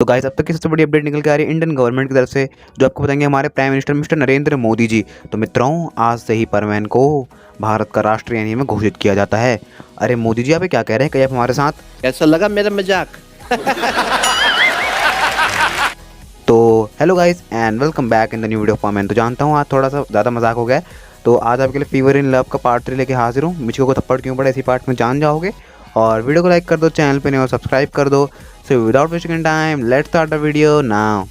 Guys, अब तक की सबसे बड़ी अपडेट निकल के आ रही है इंडियन गवर्नमेंट की तरफ से, जो आपको बताएंगे हमारे prime minister mister Narendra Modi ji. तो मित्रों, आज से ही परवैन को भारत का राष्ट्रीय नियम घोषित किया जाता है। अरे मोदी जी, आप ये क्या कह रहे हैं? कहीं आप हमारे साथ? कैसा लगा मेरा मजाक? तो hello guys and welcome back in the new video for. मैं तो जानता हूँ आज थोड़ा सा ज़्यादा मजाक हो गया है, तो आज आपके लिए फीवर इन लव का पार्ट 3 लेके हाजिर हूँ। मिचिको को थप्पड़ क्यों पड़ा, इसी पार्ट में जान जाओगे। और वीडियो को लाइक कर दो, चैनल पे नहीं हो सब्सक्राइब कर दो। So without wasting time let's start the video now.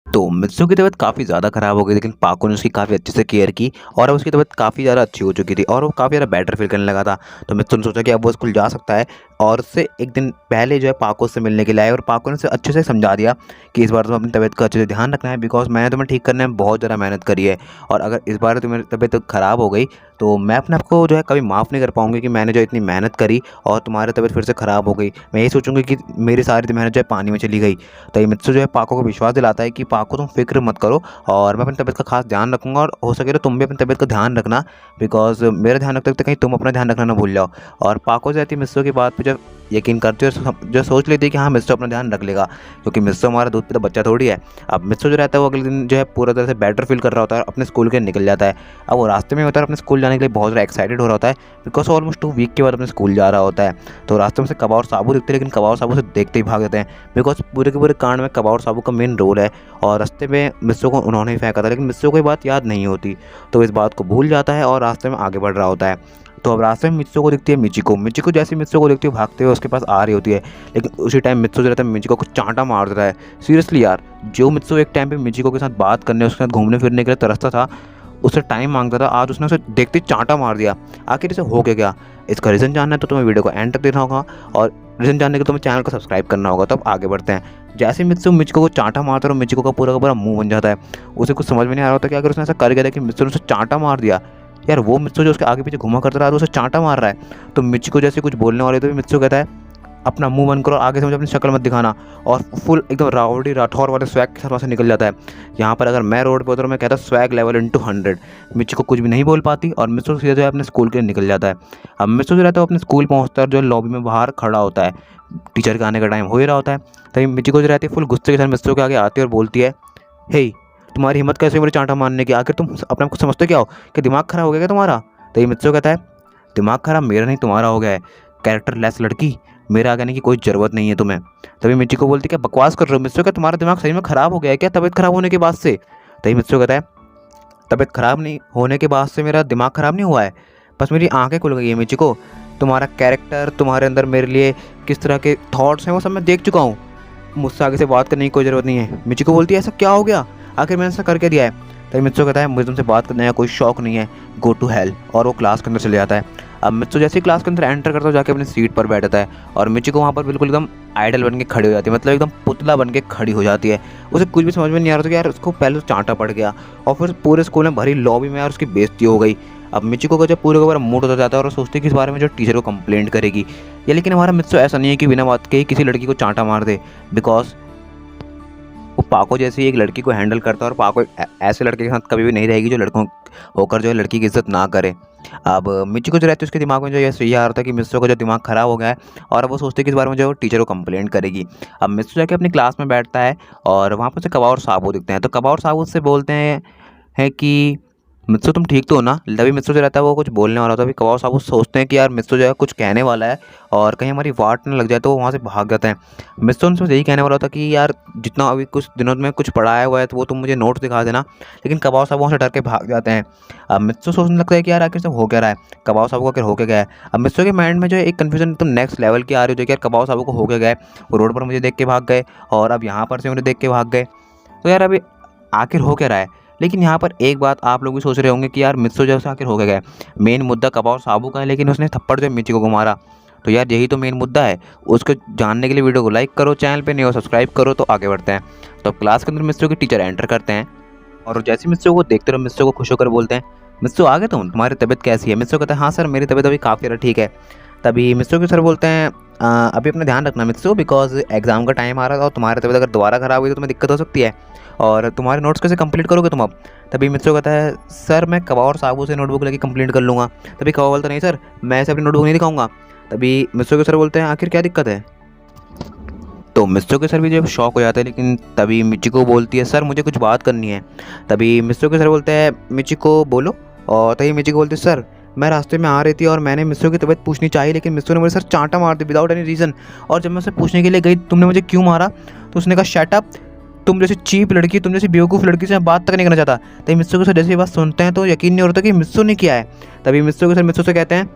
तो मित्सु की तबीयत काफ़ी ज़्यादा ख़राब हो गई, लेकिन पाको ने उसकी काफ़ी अच्छे से केयर की और अब उसकी तबीयत काफ़ी ज़्यादा अच्छी हो चुकी थी और वो काफ़ी ज़्यादा बेटर फील करने लगा था। तो मित्सु ने सोचा कि अब वो स्कूल जा सकता है और उससे एक दिन पहले जो है पाको से मिलने के लिए आए और पाको ने उसे अच्छे से समझा दिया कि इस बार तुम्हें अपनी तबीयत का अच्छे से ध्यान रखना है, बिकॉज मैंने तुम्हें ठीक करने में बहुत ज़्यादा मेहनत करी है और अगर इस बार तुम्हारी तबीयत ख़राब हो गई तो मैं अपने आप को जो है कभी माफ़ नहीं कर पाऊंगी कि मैंने जो इतनी मेहनत करी और तुम्हारी तबीयत फिर से ख़राब हो गई। मैं यही सोचूंगी कि मेरी सारी मेहनत जो है पानी में चली गई। तो ये मित्सु जो है पाको को विश्वास दिलाता है कि पाको तुम फिक्र मत करो और मैं अपनी तबीयत का खास ध्यान रखूंगा और हो सके तो तुम भी अपनी तबीयत का ध्यान रखना, बिकॉज मेरा ध्यान रखते रखते कहीं तुम अपना ध्यान रखना ना भूल जाओ। और पाको जो रहती है मित्सु की बात पर जब यकीन करती है, जो सोच लेती है कि हाँ मित्सु अपना ध्यान रख लेगा, क्योंकि मित्सु हमारा दूध पीता बच्चा थोड़ी है। अब मित्सु जो रहता है वो अगले दिन जो है पूरा तरह से बेटर फील कर रहा होता है और अपने स्कूल के निकल जाता है। अब वो रास्ते में होता है, अपने स्कूल जाने के लिए बहुत ज़्यादा एक्साइटेड हो रहा होता है, बिकॉज ऑलमोस्ट 2 वीक के बाद अपने स्कूल जा रहा होता है। तो रास्ते में से कबा और साबू दिखते हैं, लेकिन कबा और साबू से देखते ही भाग जाते हैं, बिकॉज पूरे के पूरे कांड में कबा और साबू का मेन रोल है और रास्ते में मित्सु को उन्होंने ही फेंका था, लेकिन मित्सु को ये बात याद नहीं होती, तो इस बात को भूल जाता है और रास्ते में आगे बढ़ रहा होता है। तो अब रास्ते में मित्सु को दिखती है मिचिको जैसे मित्सु को देखती है भागते हुए उसके पास आ रही होती है, लेकिन उसी टाइम मित्सु जो रहता है मिचिको को चांटा मार देता है। सीरियसली यार, जो मित्सु एक टाइम पे मिचिको के साथ बात करने, उसके साथ घूमने फिरने के लिए तरसता था, उससे टाइम मांगता था, आज उसने उसे देखते ही चांटा मार दिया। आखिर इसे हो क्या? इसका रीज़न जानना है तो तुम्हें वीडियो को एंड तक देखना होगा और रीज़न जानने के लिए तुम्हें चैनल को सब्सक्राइब करना होगा। तो अब आगे बढ़ते हैं। जैसे मित्सु मिचिको को चांटा मारता है और मिचिको का पूरा मुंह बन जाता है। उसे कुछ समझ में नहीं आ रहा होता कि अगर उसने ऐसा कर गया था कि मित्सु ने उसे चांटा मार दिया, यार वो मित्सु जो उसके आगे पीछे घुमा करता रहा तो उसे चांटा मार रहा है। तो मिचिको जैसे कुछ बोलने वाले तो मित्सु कहता है अपना मुंह बंद करो, आगे से मुझे अपनी शक्ल मत दिखाना, और फुल एकदम रावड़ी राठौर वाले स्वैग के साथ वहाँ से निकल जाता है। यहाँ पर अगर मैं रोड पे होता तो मैं कहता स्वैग लेवल इंटू 100। मिचिको कुछ भी नहीं बोल पाती और मित्सु सीधे जो है अपने स्कूल के लिए निकल जाता है। अब मित्सु जो रहता है वो अपने स्कूल पहुँचता है, जो लॉबी में बाहर खड़ा होता है, टीचर के आने का टाइम हो ही रहा होता है। तभी मिचिको जो रहती है फुल गुस्से के साथ मित्सु के आगे आती है और बोलती है, हे तुम्हारी हिम्मत कैसे मेरे चांटा मारने की? आखिर तुम अपने आप को समझते क्या हो कि दिमाग खराब हो गया क्या तुम्हारा? तो ये मित्सु कहता है दिमाग खराब मेरा नहीं तुम्हारा हो गया है, कैरेक्टर लेस लड़की, मेरे आगे आने की कोई ज़रूरत नहीं है तुम्हें। तभी मिचिको बोलती क्या बकवास कर रहे हो? मित्सु क्या तुम्हारा दिमाग सही में ख़राब हो गया है क्या तबीयत खराब होने के बाद से? तभी मित्सु कहता है तबीयत खराब नहीं होने के बाद से मेरा दिमाग ख़राब नहीं हुआ है, बस मेरी आंखें खुल गई है। मिचिको, तुम्हारा कैरेक्टर, तुम्हारे अंदर मेरे लिए किस तरह के थॉट्स हैं वो सब मैं देख चुका हूँ, मुझसे आगे से बात करने की कोई ज़रूरत नहीं है। मिचिको बोलती है ऐसा क्या हो गया, आखिर मैंने ऐसा करके दिया है? तभी मित्सु कहता है मुझे तुमसे बात करने का कोई शौक नहीं है, गो टू हेल, और वो क्लास के अंदर चले जाता है। अब मित्सु जैसे ही क्लास के अंदर एंटर करता है जाके अपनी सीट पर बैठता है और मिचिको वहाँ पर बिल्कुल एकदम आइडल बन के खड़ी हो जाती है, मतलब एकदम पुतला बन के खड़ी हो जाती है। उसे कुछ भी समझ में नहीं आ रहा था कि यार उसको पहले तो चांटा पड़ गया और फिर पूरे स्कूल में भरी लॉबी में यार उसकी बेइज्जती हो गई। अब मिचिको का जब पूरे का पूरा मूड होता जाता है और वो सोचती है कि इस बारे में जो टीचर को कंप्लेंट करेगी या, लेकिन हमारा मित्सु ऐसा नहीं है कि बिना बात के ही किसी लड़की को चांटा मार दे, बिकॉज वो पाको जैसी एक लड़की को हैंडल करता है और पाको ऐसे लड़के के साथ कभी भी नहीं रहेगी जो लड़कों होकर जो है लड़की की इज्जत ना करे। अब मिचिको जो रहती है उसके दिमाग में जो ये आ रहा था कि मित्सु का जो दिमाग ख़राब हो गया है और वो सोचती है कि इस बारे में जो टीचर को कंप्लेंट करेगी। अब मित्सु जाके अपनी क्लास में बैठता है और वहाँ पर से कबा और साबू दिखते हैं। तो कबा और साबू उससे बोलते हैं कि मित्सु तुम ठीक तो हो ना? तभी मित्सु जो रहता है वो कुछ बोलने वाला था, अभी कबा और साबू सोचते हैं कि यार मित्सु जो है कुछ कहने वाला है और कहीं हमारी वाट न लग जाए, तो वो वहाँ से भाग जाते हैं। मित्सु उनसे यही कहने वाला था कि यार जितना अभी कुछ दिनों में कुछ पढ़ाया हुआ है तो वो तुम मुझे नोट्स दिखा देना, लेकिन कबा और साबू वहाँ से डर के भाग जाते हैं। अब मित्सु सोचने लगता है कि यार आखिर सब हो क्या रहा है, कबा और साबू को आखिर हो क्या गया है। अब मित्सु के माइंड में जो है एक कन्फ्यूजन तो नेक्स्ट लेवल की आ रही हो, कि यार कबा और साबू को हो क्या गया है, वो रोड पर मुझे देख के भाग गए और अब यहाँ पर से मुझे देख के भाग गए, तो यार अभी आखिर हो क्या रहा है। लेकिन यहाँ पर एक बात आप लोग भी सोच रहे होंगे कि यार मित्सु जैसे आखिर हो गया है, मेन मुद्दा कबा और साबू का है, लेकिन उसने थप्पड़ जो मिचिको को मारा, तो यार यही तो मेन मुद्दा है। उसको जानने के लिए वीडियो को लाइक करो, चैनल पे नहीं हो सब्सक्राइब करो। तो आगे बढ़ते हैं। तो क्लास के अंदर मित्सु के टीचर एंटर करते हैं और जैसे मित्सु को देखते रहो मित्सु को खुश होकर बोलते हैं मित्सु आ गए तुम, तुम्हारी तबीयत कैसी है? मित्सु कहता है हाँ सर मेरी तबीयत अभी काफ़ी ज़्यादा ठीक है। तभी मित्सु के सर बोलते हैं अभी अपना ध्यान रखना मित्सु, बिकॉज एग्ज़ाम का टाइम आ रहा था और तुम्हारी तबीयत अगर दोबारा ख़राब हुई तो तुम्हें दिक्कत हो सकती है और तुम्हारे नोट्स कैसे कंप्लीट करोगे तुम अब? तभी मित्सु कहता है सर मैं कबा और साबू से नोटबुक लेके कंप्लीट कर लूँगा। तभी कबा बोलता नहीं सर मैं ऐसे अपनी नोटबुक नहीं दिखाऊंगा। तभी मित्सुको सर बोलते हैं आखिर क्या दिक्कत है। तो मित्सुको सर भी जब शॉक हो जाता है, लेकिन तभी मिचिको बोलती है सर मुझे कुछ बात करनी है। तभी मित्सुको सर बोलते हैं मिचिको बोलो। और तभी मिचिको बोलती है सर मैं रास्ते में आ रही थी और मैंने मित्सुको की तबीयत पूछनी चाहिए, लेकिन मित्सुको ने मुझे सर चांटा मार दी विदाउट एनी रीज़न। और जब मैं उसे पूछने के लिए गई तुमने मुझे क्यों मारा, तो उसने कहा शट अप, तुम जैसी चीप लड़की, तुम जैसी बेवकूफ़ लड़की से मैं बात तक नहीं करना चाहता। तभी मित्सुको सर जैसे ये बात सुनते हैं तो यकीन नहीं होता कि मित्सु ने किया है। तभी मित्सुको सर मित्सु से कहते हैं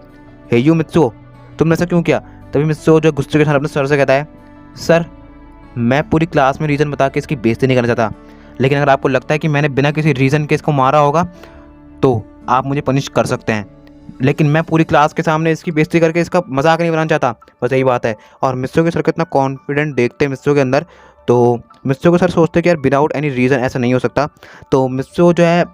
हे यू मित्सु, तुमने ऐसा क्यों किया। तभी मित्सु जो गुस्से के साथ अपने सर से कहता है सर मैं पूरी क्लास में रीज़न बता के इसकी बेइज्जती नहीं करना चाहता, लेकिन अगर आपको लगता है कि मैंने बिना किसी रीज़न के इसको मारा होगा तो आप मुझे पनिश कर सकते हैं, लेकिन मैं पूरी क्लास के सामने इसकी बेइज्जती करके इसका मजाक नहीं बनाना चाहता। बस यही बात है। और मित्सुको सर कितना कॉन्फिडेंट देखते हैं मित्सुको के अंदर, तो मित्सुको सर सोचते हैं कि यार विदाउट एनी रीज़न ऐसा नहीं हो सकता। तो मित्सुको जो है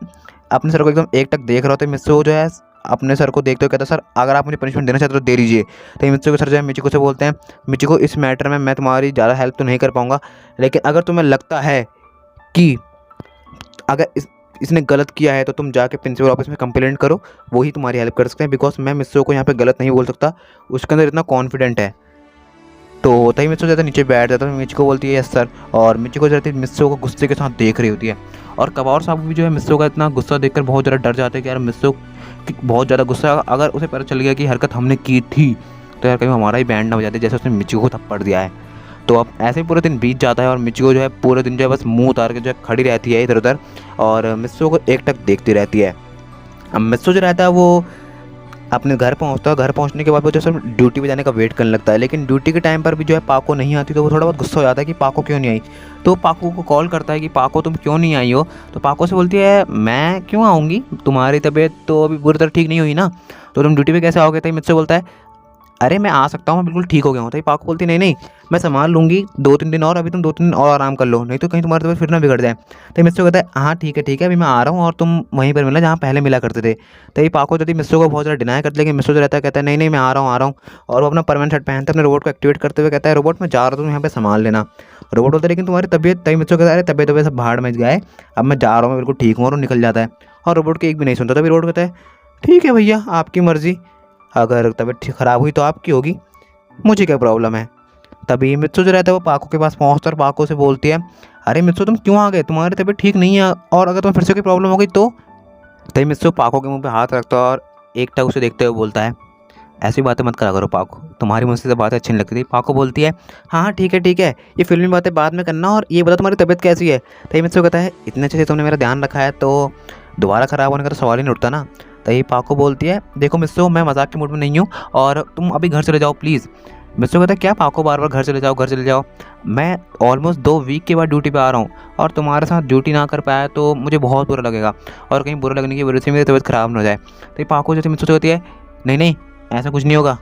अपने सर को एकदम एकटक देख रहा होता है। मित्सुको जो है अपने सर को देखते हुए कहता है सर अगर आप मुझे पनिशमेंट देना चाहते हो तो दे दीजिए। तो मित्सुको सर जो है मिचिको से बोलते हैं मिचिको इस मैटर में मैं तुम्हारी ज़्यादा हेल्प तो नहीं कर पाऊँगा, लेकिन अगर तुम्हें लगता है कि अगर इसने गलत किया है तो तुम जाके प्रिंसिपल ऑफिस में कंप्लेंट करो, वही तुम्हारी हेल्प कर सकते हैं, बिकॉज मैं मित्सुको को यहाँ पे गलत नहीं बोल सकता, उसके अंदर इतना कॉन्फिडेंट है। तो तभी मित्सुको जाता नीचे बैठ जाता है। मिचिको बोलती है यस सर, और मिचिको जाती है मित्सुको को गुस्से के साथ देख रही होती है। और कबार साहब भी जो है मित्सुको का इतना गुस्सा देखकर बहुत ज़्यादा डर जाते हैं कि यार मित्सुको की बहुत ज़्यादा गुस्सा, अगर उसे पता चल गया कि हरकत हमने की थी तो यार कहीं हमारा ही बैंड ना हो जाते जैसे उसने मिचिको को थप्पड़ दिया है। तो अब ऐसे ही पूरे दिन बीत जाता है और मिचिको जो है पूरे दिन जो है बस मुंह उतार के जो है खड़ी रहती है इधर उधर और मित्सुको को एकटक देखती रहती है। अब मित्सुको जो रहता है वो अपने घर पहुंचता है। घर पहुंचने के बाद वो जो सब ड्यूटी पे जाने का वेट करने लगता है, लेकिन ड्यूटी के टाइम पर भी जो है पाको नहीं आती, तो वो थोड़ा बहुत गुस्सा हो जाता है कि पाको क्यों नहीं आई। तो पाको को कॉल करता है कि पाको तुम क्यों नहीं आई हो। तो पाको से बोलती है मैं क्यों आऊँगी, तुम्हारी तबीयत तो अभी पूरी तरह ठीक नहीं हुई ना, तो तुम ड्यूटी पे कैसे आओगे। तो मुझसे बोलता है अरे मैं आ सकता हूँ, मैं बिल्कुल ठीक हो गया हूँ। तो पाको बोलती नहीं नहीं मैं संभाल लूँगी 2-3 दिन और, अभी तुम 2-3 दिन और आराम कर लो, नहीं तो कहीं तुम्हारी तबीयत फिर ना बिगड़ जाए। तो मिस्सो कहता है हाँ ठीक है अभी मैं आ रहा हूँ और तुम वहीं पर मिलना जहाँ पहले मिला करते थे। तो ये पाको यदि मिस्सो को बहुत ज़्यादा डिनाई करते, लेकिन मिस्सो जो रहता है कहता है नहीं मैं आ रहा हूँ। और वो अपना परमानेंट शर्ट पहनता है, अपने रोबोट को एक्टिवेट करते हुए कहता है रोबोट मैं जा रहा हूँ, तुम यहाँ पे संभाल लेना। रोबोट बोलता है लेकिन तुम्हारी तबीयत, तभी मिस्सो कहता है अरे तबीयत सब भाड़ में गया है, अब मैं जा रहा हूँ, मैं बिल्कुल ठीक हूँ, और निकल जाता है। और रोबोट के एक भी नहीं सुनता। तभी रोबोट कहता है ठीक है भैया आपकी मर्ज़ी, अगर तबीयत ख़राब हुई तो आपकी होगी, मुझे क्या प्रॉब्लम है। तभी मित्सु जो रहता है वो पाको के पास पहुँचता है और पाको से बोलती है अरे मित्सु तुम क्यों आ गए, तुम्हारी तबीयत ठीक नहीं है और अगर तुम्हें फिर से कोई प्रॉब्लम हो गई तो। तभी मित्सु पाको के मुंह पे हाथ रखता है और एक टक उसे देखते हुए बोलता है ऐसी बातें मत करा करो पाको, तुम्हारी मुझसे तो बातें अच्छी नहीं लगती थी। पाको बोलती है हाँ ठीक है ये फिल्मी बातें बाद में करना, और ये बता तुम्हारी तबीयत कैसी है। तभी मित्सु कहता है इतने अच्छे से तुमने मेरा ध्यान रखा है तो दोबारा ख़राब होने का तो सवाल ही नहीं उठता ना। तभी पाको बोलती है देखो मित्सु मैं मजाक के मूड में नहीं हूँ और तुम अभी घर चले जाओ प्लीज़। मित्सु कहता है क्या पाको बार बार घर चले जाओ, मैं ऑलमोस्ट 2 वीक के बाद ड्यूटी पे आ रहा हूँ और तुम्हारे साथ ड्यूटी ना कर पाया तो मुझे बहुत बुरा लगेगा, और कहीं बुरा लगने की वजह से मेरी तबीयत ख़राब ना हो जाए। तो पाको जैसे मित्सु से कहती है नहीं ऐसा कुछ नहीं होगा,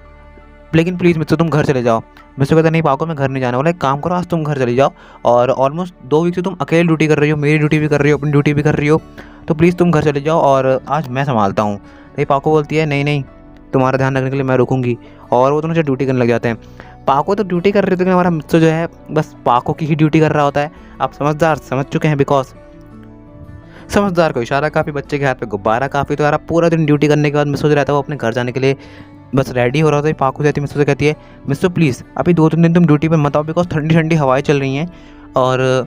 लेकिन प्लीज़ मित्सु तुम घर चले जाओ। मित्सु कहता है नहीं पाको मैं घर नहीं जाने वाला, एक काम करो आज तुम घर चले जाओ, और ऑलमोस्ट 2 वीक से तुम अकेले ड्यूटी कर रही हो, मेरी ड्यूटी भी कर रही हो, अपनी ड्यूटी भी कर रही हो, तो प्लीज़ तुम घर चले जाओ और आज मैं संभालता हूँ। तो पाको बोलती है नहीं तुम्हारा ध्यान रखने के लिए मैं रुकूंगी, और वो दोनों जो ड्यूटी करने लग जाते हैं। पाको तो ड्यूटी कर रहे थे, हमारा मित्सु जो है बस पाको की ही ड्यूटी कर रहा होता है। आप समझ चुके हैं, बिकॉज समझदार को इशारा काफ़ी, बच्चे के हाथ पे गुब्बारा काफ़ी। तो यार पूरा दिन ड्यूटी करने के बाद मित्सु जो रहता है वो अपने घर जाने के लिए बस रेडी हो रहा होता है। पाको जाती है मित्सु से कहती है मित्सु प्लीज़ अभी 2-3 दिन तुम ड्यूटी पे मत आओ, बिकॉज ठंडी हवाएं चल रही हैं और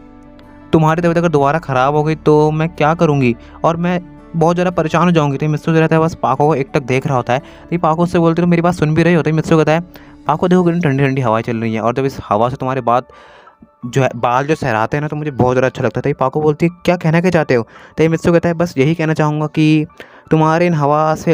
तुम्हारी तबीयत अगर दोबारा ख़राब हो गई तो मैं क्या करूँगी, और मैं बहुत ज़्यादा परेशान हो जाऊँगी। तो मित्सु जो रहता है बस पाको को एक तक देख रहा होता है। तो पाको उससे बोलते तो मेरी बात सुन भी रही होती है। मित्सु कहता है पाको देखो कितनी ठंडी हवाएं चल रही हैं, और जब इस हवा से तुम्हारे बाल जो सहराते हैं ना तो मुझे बहुत ज़्यादा अच्छा लगता है। तो पाको बोलती है क्या कहना क्या चाहते हो। तो मित्सु कहता है बस यही कहना चाहूँगा कि तुम्हारे इन हवा से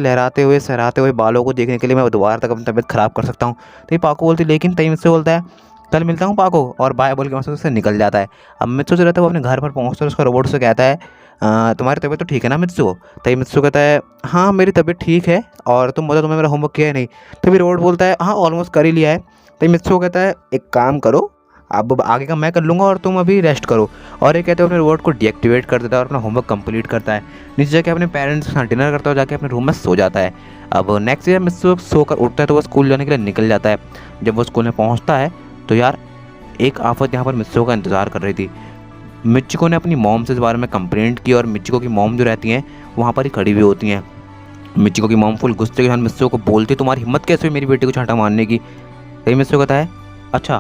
सहराते हुए बालों को देखने के लिए मैं दोबारा तक अपनी तबीयत ख़राब कर सकता हूँ। तो पाको बोलती लेकिन तभी मित्सु बोलता है कल मिलता हूँ पाको, और बाय बोल के उससे निकल जाता है। अब मित्सु जो रहता है वो अपने घर पर पहुँचता है, उसका रोबोट से कहता है तुम्हारी तबीयत तो ठीक है ना मित्सु। तभी मित्सु कहता है हाँ मेरी तबीयत ठीक है, और तुम बताओ तुमने मेरा होमवर्क किया है नहीं। तभी रोबोट बोलता है हाँ ऑलमोस्ट कर ही लिया है। तभी मित्सु कहता है एक काम करो अब आगे का मैं कर लूँगा और तुम अभी रेस्ट करो, और ये कहते हैं अपने रोबोट को डीएक्टिवेट कर देता है और अपना होमवर्क कंप्लीट करता है। नीचे जाके अपने पेरेंट्स के साथ डिनर करता है और जाके अपने रूम में सो जाता है। अब नेक्स्ट डे मित्सु सोकर उठता है तो वो स्कूल जाने के लिए निकल जाता है। जब वो स्कूल में पहुँचता है तो यार एक आफत यहाँ पर मित्सु का इंतज़ार कर रही थी। मिचिको ने अपनी मॉम से इस बारे में कंप्लेंट की, और मिचिको की मॉम जो रहती हैं वहाँ पर ही खड़ी हुई होती हैं। मिचिको की मॉम फुल गुस्से के साथ मित्सुको को बोलती, तुम्हारी हिम्मत कैसे हुई मेरी बेटी को चांटा मारने की। तभी मित्सुको कहता है, अच्छा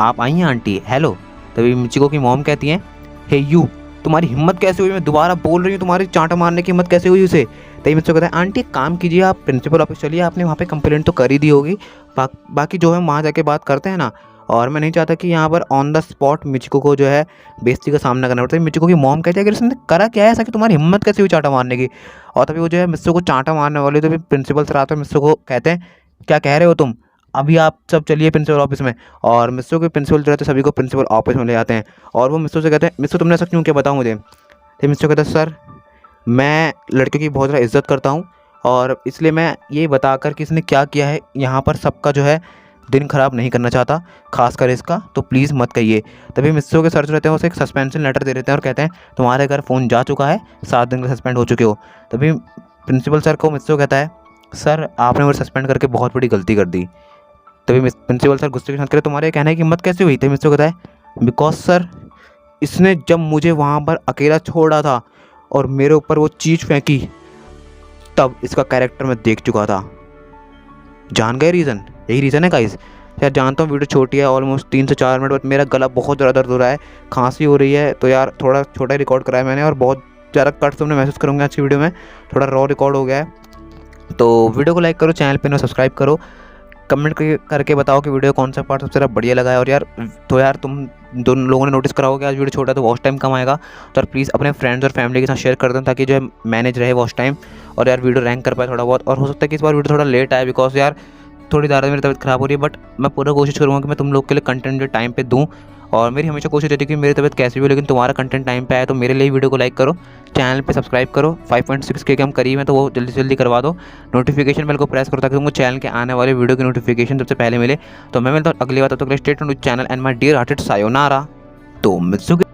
आप आई हैं आंटी, हेलो। तभी मिचिको की मॉम कहती हैं, हे यू, तुम्हारी हिम्मत कैसे हुई, मैं दोबारा बोल रही हूँ, तुम्हारी चांटा मारने की हिम्मत कैसे हुई उसे। तभी मित्सुको कहता है, आंटी एक काम कीजिए, आप प्रिंसिपल ऑफिस चलिए, आपने वहाँ पे कंप्लेंट तो कर ही दी होगी, बाकी जो है वहाँ जाके बात करते हैं ना। और मैं नहीं चाहता कि यहाँ पर ऑन द स्पॉट मिचिको को जो है बेइज्जती का सामना करना पड़ता है। मिचिको की मॉम कहती है, अगर इसने करा क्या है ऐसा कि तुम्हारी हिम्मत कैसे हुई चांटा मारने की। और तभी वो जो है मिस्सो को चांटा मारने वाले, तो फिर प्रिंसिपल सर आते हैं, मिस्सो को कहते हैं, क्या कह रहे हो तुम, अभी आप सब चलिए प्रिंसिपल ऑफिस में। और मिस्सो के प्रिंसिपल जो रहते हैं सभी को प्रिंसिपल ऑफिस में ले जाते हैं। और वो मिस्सो से कहते हैं, मिस्सो तुमने ऐसा क्यों किया, बताओ मुझे। तो मिस्सो कहता है, सर मैं लड़के की बहुत ज़्यादा इज्जत करता हूँ, और इसलिए मैं ये बताकर कि इसने क्या किया है यहाँ पर सबका जो है दिन ख़राब नहीं करना चाहता, खासकर इसका, तो प्लीज़ मत कहिए। तभी मिस्सो के सर जो रहते हैं उसे एक सस्पेंशन लेटर दे देते हैं और कहते हैं, तुम्हारे घर फ़ोन जा चुका है, 7 दिन के सस्पेंड हो चुके हो। तभी प्रिंसिपल सर को मिस्सो कहता है, सर आपने मुझे सस्पेंड करके बहुत बड़ी गलती कर दी। तभी प्रिंसिपल सर गुस्से के साथ कह रहे, तुम्हारे कहने की हिम्मत कैसे हुई। तभी मिस्सो कहता है, बिकॉज सर इसने जब मुझे वहाँ पर अकेला छोड़ा था और मेरे ऊपर वो चीज़ फेंकी, तब इसका कैरेक्टर मैं देख चुका था। जान गए रीज़न, यही रीज़न है गाइस। यार जानता हूँ वीडियो छोटी है, ऑलमोस्ट 3 से 4 मिनट, बट मेरा गला बहुत ज़्यादा दर्द हो रहा है, खांसी हो रही है, तो यार थोड़ा छोटा ही रिकॉर्ड कराया मैंने, और बहुत ज़्यादा कट तुमने महसूस करूँगा आज की वीडियो में, थोड़ा रॉ रिकॉर्ड हो गया है। तो वीडियो को लाइक करो, चैनल पे ना सब्सक्राइब करो, कमेंट करके बताओ कि वीडियो कौन सा पार्ट सबसे ज़्यादा बढ़िया लगा है। और यार तो यार तुम दोनों लोगों ने नोटिस करा होगा कि आज वीडियो छोटा है तो वॉच टाइम कम आएगा, तो यार प्लीज़ अपने फ्रेंड्स और फैमिली के साथ शेयर कर दें ताकि जो है मैनेज रहे वॉच टाइम, और यार वीडियो रैंक कर पाए थोड़ा बहुत। और हो सकता है कि इस बार वीडियो थोड़ा लेट आए, बिकॉज यार थोड़ी ज़्यादा मेरी तबीयत ख़राब हो रही है, बट मैं पूरा कोशिश करूँगा कि मैं तुम लोग के लिए कंटेंट जो टाइम पे दूँ। और मेरी हमेशा कोशिश रहती है कि मेरी तबीयत कैसी भी हो लेकिन तुम्हारा कंटेंट टाइम पे आए, तो मेरे लिए वीडियो को लाइक करो, चैनल पे सब्सक्राइब करो। 5.6 के हम करीब हैं, तो वो जल्दी से जल्दी करवा दो। नोटिफिकेशन बेल को प्रेस करो ताकि तुमको चैनल के आने वाले वीडियो की नोटिफिकेशन सबसे पहले मिले। तो मैं मिलता हूँ अगली बार, तब तक के लिए stay tuned to channel and my dear hearted sayonara. तो मित्सुकी